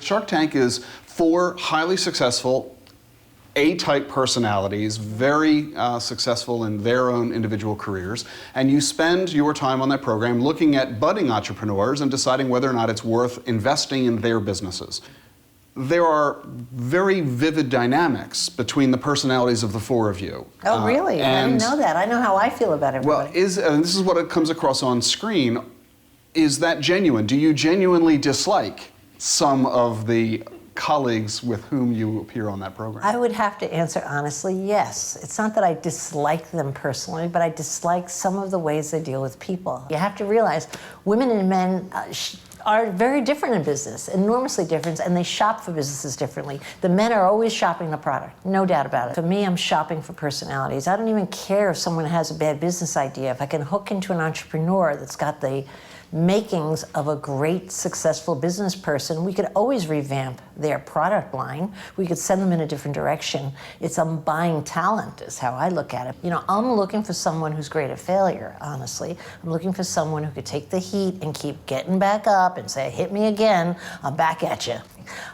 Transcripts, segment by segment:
Shark Tank is 4 highly successful A-type personalities, very successful in their own individual careers, and you spend your time on that program looking at budding entrepreneurs and deciding whether or not it's worth investing in their businesses. There are very vivid dynamics between the personalities of the 4 of you. Oh, really? I didn't know that. I know how I feel about everybody. Well, and this is what it comes across on screen. Is that genuine? Do you genuinely dislike some of the colleagues with whom you appear on that program? I would have to answer honestly, yes. It's not that I dislike them personally, but I dislike some of the ways they deal with people. You have to realize women and men are very different in business, enormously different, and they shop for businesses differently. The men are always shopping the product, no doubt about it. For me, I'm shopping for personalities. I don't even care if someone has a bad business idea. If I can hook into an entrepreneur that's got the makings of a great, successful business person, we could always revamp their product line. We could send them in a different direction. It's buying talent is how I look at it. You know, I'm looking for someone who's great at failure, honestly. I'm looking for someone who could take the heat and keep getting back up and say, hit me again, I'm back at you.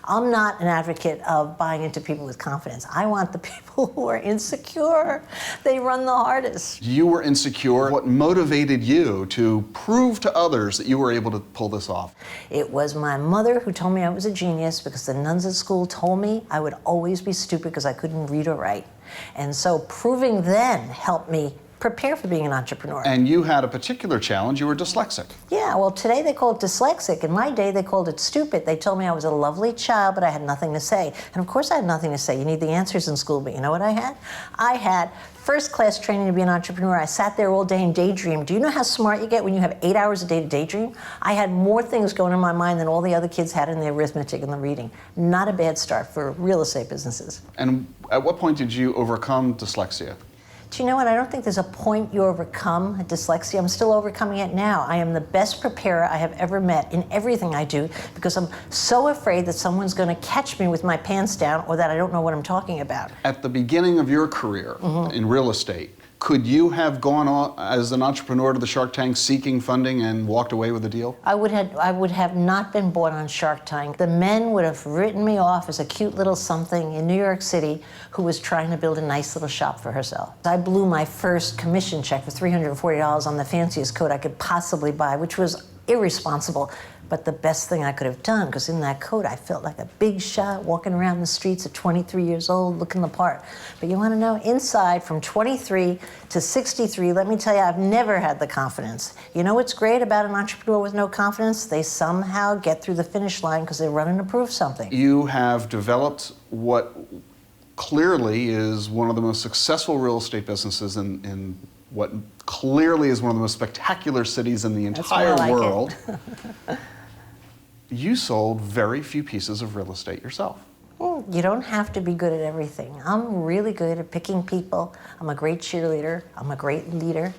I'm not an advocate of buying into people with confidence. I want the people who are insecure. They run the hardest. You were insecure. What motivated you to prove to others that you were able to pull this off? It was my mother who told me I was a genius because the nuns at school told me I would always be stupid because I couldn't read or write. And so proving then helped me prepare for being an entrepreneur. And you had a particular challenge. You were dyslexic. Yeah, well, today they call it dyslexic. In my day, they called it stupid. They told me I was a lovely child, but I had nothing to say. And of course I had nothing to say. You need the answers in school, but you know what I had? I had first-class training to be an entrepreneur. I sat there all day and daydreamed. Do you know how smart you get when you have 8 hours a day to daydream? I had more things going in my mind than all the other kids had in the arithmetic and the reading. Not a bad start for real estate businesses. And at what point did you overcome dyslexia? Do you know what? I don't think there's a point you overcome dyslexia. I'm still overcoming it now. I am the best preparer I have ever met in everything I do because I'm so afraid that someone's going to catch me with my pants down or that I don't know what I'm talking about. At the beginning of your career in real estate, could you have gone on as an entrepreneur to the Shark Tank seeking funding and walked away with a deal? I would have not been bought on Shark Tank. The men would have written me off as a cute little something in New York City who was trying to build a nice little shop for herself. I blew my first commission check for $340 on the fanciest coat I could possibly buy, which was irresponsible, but the best thing I could have done, because in that coat I felt like a big shot walking around the streets at 23 years old looking the part. But you want to know, inside from 23 to 63, let me tell you, I've never had the confidence. You know what's great about an entrepreneur with no confidence? They somehow get through the finish line because they're running to prove something. You have developed what clearly is one of the most successful real estate businesses in what clearly is one of the most spectacular cities in the entire world. You sold very few pieces of real estate yourself. You don't have to be good at everything. I'm really good at picking people. I'm a great cheerleader. I'm a great leader.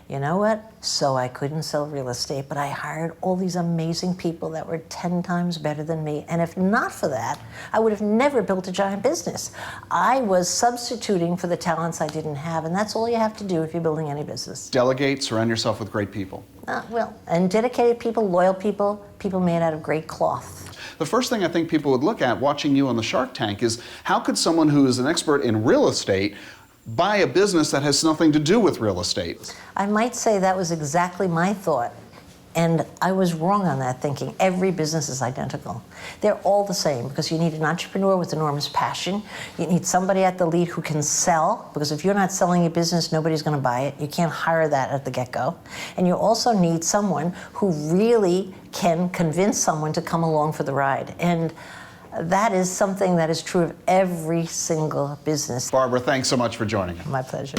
You know what? So I couldn't sell real estate, but I hired all these amazing people that were 10 times better than me. And if not for that, I would have never built a giant business. I was substituting for the talents I didn't have, and that's all you have to do if you're building any business. Delegate, surround yourself with great people. And dedicated people, loyal people, people made out of great cloth. The first thing I think people would look at watching you on the Shark Tank is how could someone who is an expert in real estate buy a business that has nothing to do with real estate? I might say that was exactly my thought. And I was wrong on that thinking. Every business is identical. They're all the same because you need an entrepreneur with enormous passion. You need somebody at the lead who can sell, because if you're not selling your business, nobody's going to buy it. You can't hire that at the get-go. And you also need someone who really can convince someone to come along for the ride. And that is something that is true of every single business. Barbara, thanks so much for joining us. My pleasure.